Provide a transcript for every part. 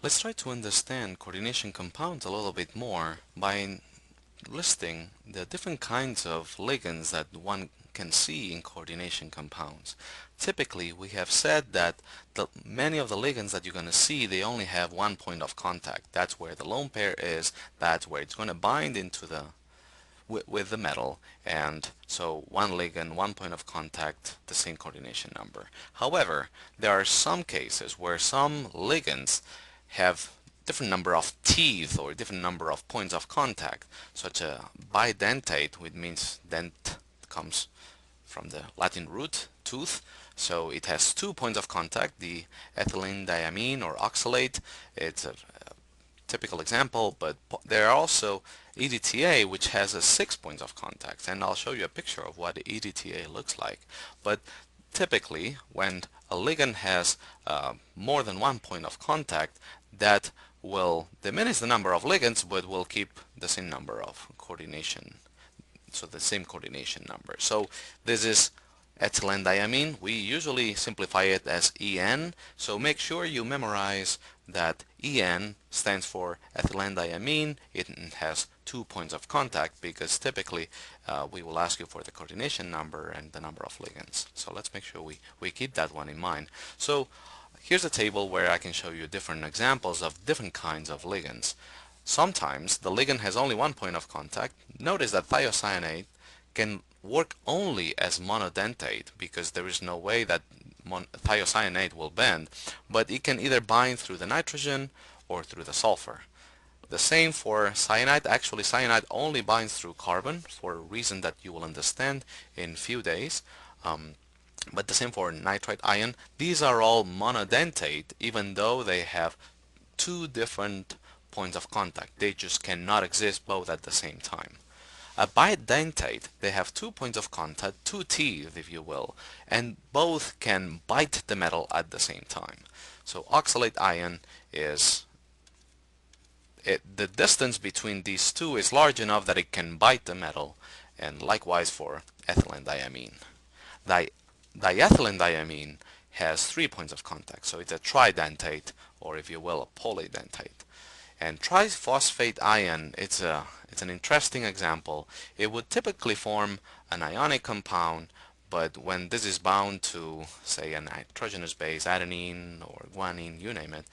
Let's try to understand coordination compounds a little bit more by listing the different kinds of ligands that one can see in coordination compounds. Typically, we have said that many of the ligands that you're going to see, they only have one point of contact. That's where the lone pair is. That's where it's going to bind into the with the metal, and so one ligand, one point of contact, the same coordination number. However, there are some cases where some ligands have different number of teeth or different number of points of contact, such a bidentate, which means dent comes from the Latin root tooth, so it has 2 points of contact. The ethylene diamine or oxalate, it's a typical example, but there are also EDTA, which has a 6 points of contact, and I'll show you a picture of what EDTA looks like. But typically, when a ligand has more than 1 point of contact, that will diminish the number of ligands, but will keep the same number of coordination, so the same coordination number. So this is ethylene diamine. We usually simplify it as EN, so make sure you memorize that EN stands for ethylene diamine. It has 2 points of contact because typically we will ask you for the coordination number and the number of ligands. So let's make sure we keep that one in mind. So here's a table where I can show you different examples of different kinds of ligands. Sometimes the ligand has only 1 point of contact. Notice that thiocyanate can work only as monodentate because there is no way that thiocyanate will bend, but it can either bind through the nitrogen or through the sulfur. The same for cyanide. Actually, cyanide only binds through carbon for a reason that you will understand in few days. But the same for nitrite ion. These are all monodentate even though they have 2 different points of contact. They just cannot exist both at the same time. A bidentate, they have 2 points of contact, 2 teeth if you will, and both can bite the metal at the same time. So oxalate ion is, the distance between these two is large enough that it can bite the metal, and likewise for ethylene diamine. Diethylene diamine has 3 points of contact, so it's a tridentate, or if you will, a polydentate. And triphosphate ion, it's an interesting example. It would typically form an ionic compound, but when this is bound to, say, a nitrogenous base, adenine or guanine, you name it,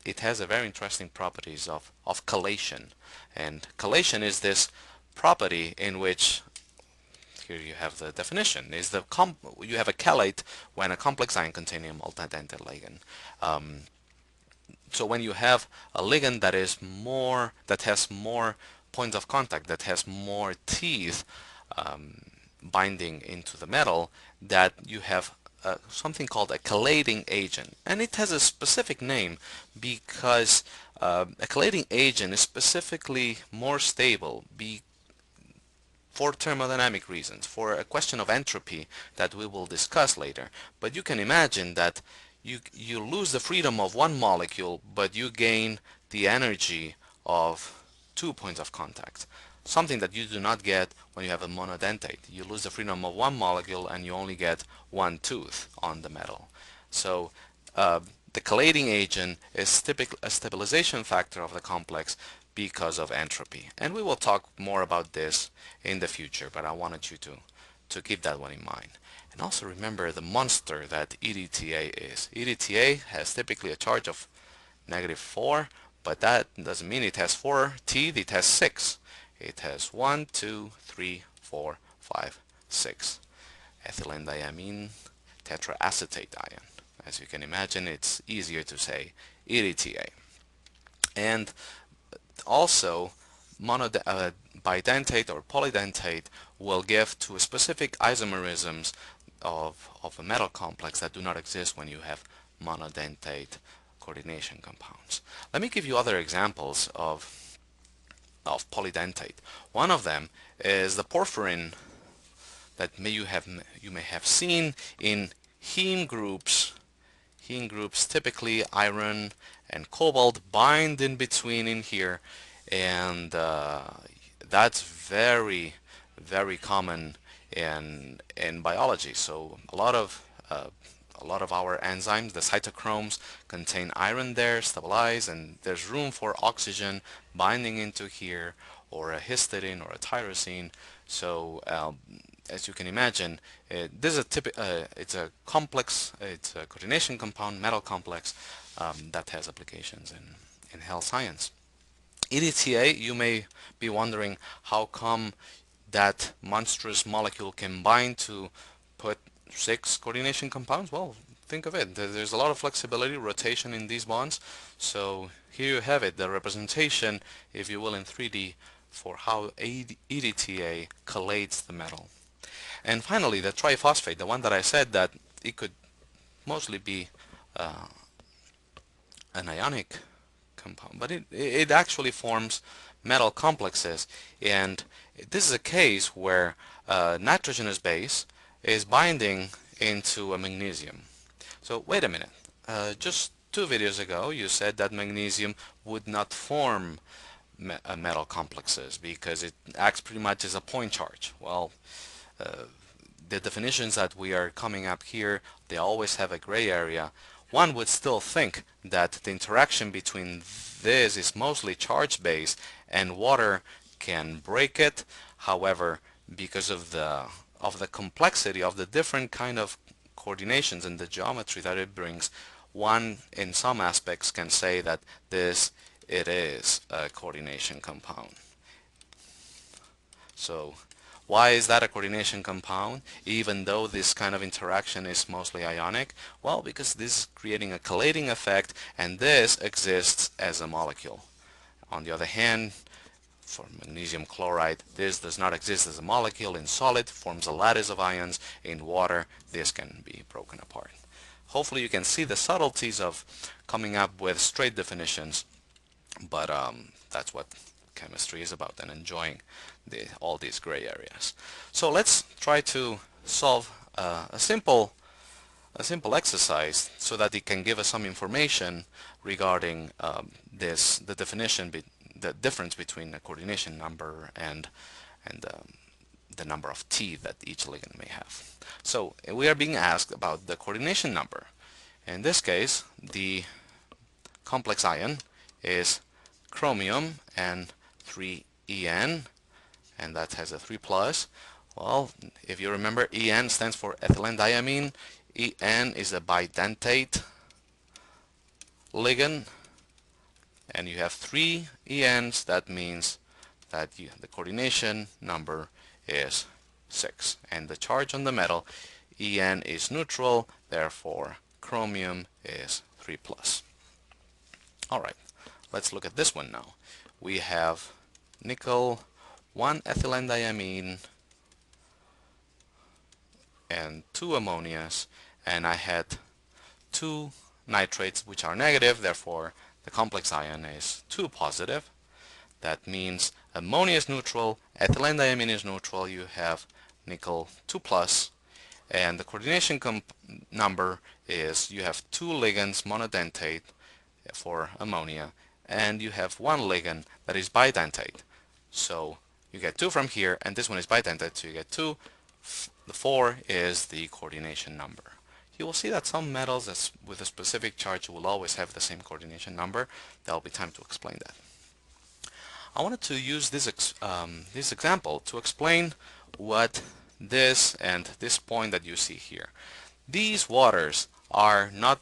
it has a very interesting properties of chelation. And chelation is this property in which, here you have the definition, is you have a chelate when a complex ion containing a multidentate ligand. So when you have a ligand that has more points of contact, that has more teeth binding into the metal, that you have something called a chelating agent. And it has a specific name because a chelating agent is specifically more stable for thermodynamic reasons, for a question of entropy that we will discuss later. But you can imagine that you lose the freedom of one molecule, but you gain the energy of 2 points of contact. Something that you do not get when you have a monodentate. You lose the freedom of one molecule and you only get one tooth on the metal. So the chelating agent is typically a stabilization factor of the complex because of entropy. And we will talk more about this in the future, but I wanted you to keep that one in mind. And also remember the monster that EDTA is. EDTA has typically a charge of -4, but that doesn't mean it has 4 teeth, it has 6. It has 1, 2, 3, 4, 5, 6. Ethylene diamine tetraacetate ion. As you can imagine, it's easier to say EDTA. And also, bidentate or polydentate will give to specific isomerisms of a metal complex that do not exist when you have monodentate coordination compounds. Let me give you other examples of polydentate. One of them is the porphyrin that you may have seen in heme groups. Heme groups, typically iron and cobalt, bind in between in here, and that's very, very common in biology. So a lot of a lot of our enzymes, the cytochromes, contain iron there, stabilize, and there's room for oxygen binding into here, or a histidine or a tyrosine. So as you can imagine, this is it's a complex, it's a coordination compound, metal complex that has applications in health science. EDTA, you may be wondering how come that monstrous molecule can bind to put 6 coordination compounds. Well, think of it. There's a lot of flexibility, rotation in these bonds. So here you have it, the representation, if you will, in 3D for how EDTA chelates the metal. And finally, the triphosphate, the one that I said that it could mostly be an ionic compound, but it actually forms metal complexes, and this is a case where a nitrogenous base is binding into a magnesium. So wait a minute, just 2 videos ago you said that magnesium would not form metal complexes because it acts pretty much as a point charge. Well, the definitions that we are coming up here, they always have a gray area. One would still think that the interaction between this is mostly charge-based and water can break it. However, because of the complexity of the different kind of coordinations and the geometry that it brings, one in some aspects can say that it is a coordination compound. So why is that a coordination compound, even though this kind of interaction is mostly ionic? Well, because this is creating a chelating effect, and this exists as a molecule. On the other hand, for magnesium chloride, this does not exist as a molecule. In solid, forms a lattice of ions. In water, this can be broken apart. Hopefully you can see the subtleties of coming up with straight definitions, but that's what chemistry is about, and enjoying all these gray areas. So let's try to solve a simple exercise so that it can give us some information regarding the definition, the difference between a coordination number and the number of T that each ligand may have. So we are being asked about the coordination number. In this case, the complex ion is chromium and 3En, and that has a 3 plus. Well, if you remember, En stands for ethylenediamine. En is a bidentate ligand, and you have 3 ENs. That means that the coordination number is 6, and the charge on the metal, En, is neutral, therefore chromium is 3 plus. Alright, let's look at this one now. We have nickel, 1 ethylenediamine, and 2 ammonias, and I had 2 nitrates which are negative, therefore the complex ion is 2 positive. That means ammonia is neutral, ethylenediamine is neutral, you have nickel 2 plus, and the coordination number is you have 2 ligands monodentate for ammonia, and you have 1 ligand that is bidentate. So you get 2 from here, and this one is bidentate, so you get 2. The 4 is the coordination number. You will see that some metals with a specific charge will always have the same coordination number. There will be time to explain that. I wanted to use this example to explain what this and this point that you see here. These waters are not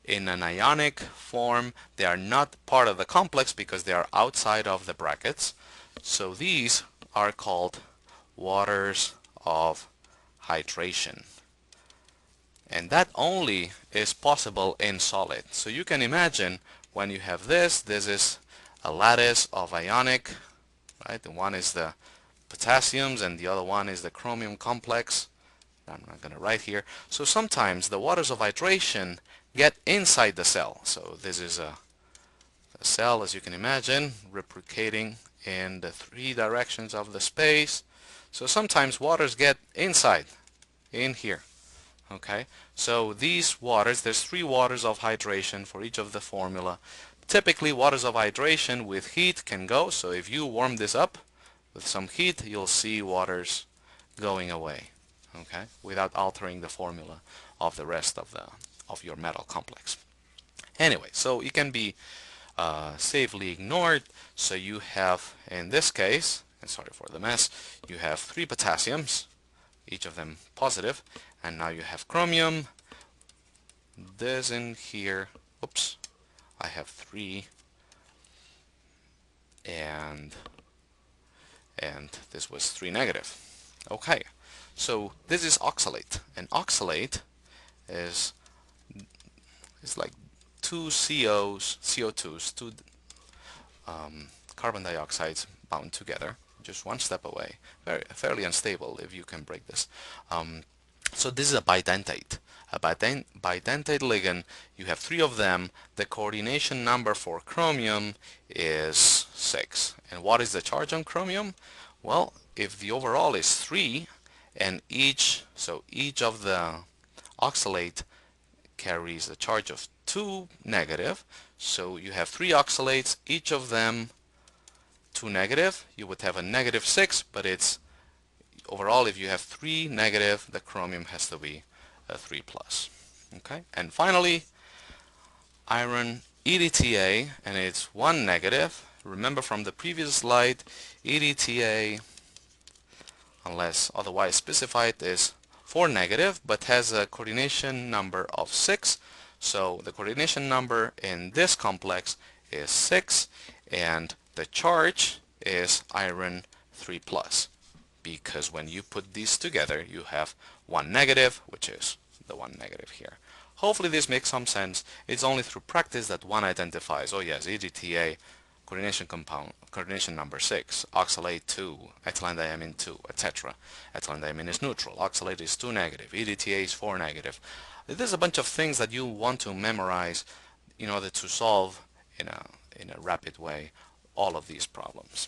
in an ionic form. They are not part of the complex because they are outside of the brackets. So these are called waters of hydration. And that only is possible in solid. So you can imagine when you have this is a lattice of ionic, right? The one is the potassiums and the other one is the chromium complex. I'm not going to write here. So sometimes the waters of hydration get inside the cell. So this is a cell, as you can imagine, replicating in the 3 directions of the space. So sometimes waters get inside, in here. Okay, so these waters, there's 3 waters of hydration for each of the formula. Typically waters of hydration with heat can go, so if you warm this up with some heat, you'll see waters going away, okay, without altering the formula. of the rest of your metal complex. Anyway, so it can be safely ignored. So you have, in this case, and sorry for the mess, you have 3 potassiums, each of them positive, and now you have chromium. This in here, oops, I have 3, and this was 3 negative. Okay, so this is oxalate, and oxalate is like 2 CO2s, 2 carbon dioxides bound together, just one step away. Fairly unstable if you can break this. So this is a bidentate. A bidentate ligand, you have 3 of them. The coordination number for chromium is 6. And what is the charge on chromium? Well, if the overall is 3, and each of the oxalate carries a charge of 2 negative, so you have 3 oxalates, each of them 2 negative, you would have a negative 6, but it's overall, if you have 3 negative, the chromium has to be a 3 plus. Okay, and finally, iron EDTA, and it's 1 negative. Remember from the previous slide, EDTA, unless otherwise specified, is 4 negative, but has a coordination number of 6. So the coordination number in this complex is 6, and the charge is iron 3 plus, because when you put these together, you have 1 negative, which is the 1 negative here. Hopefully this makes some sense. It's only through practice that one identifies, oh yes, EDTA, coordination compound, coordination number 6, oxalate 2, ethylene 2, etc. Ethylene is neutral, oxalate is 2 negative, EDTA is 4 negative. There's a bunch of things that you want to memorize in order to solve in a rapid way all of these problems.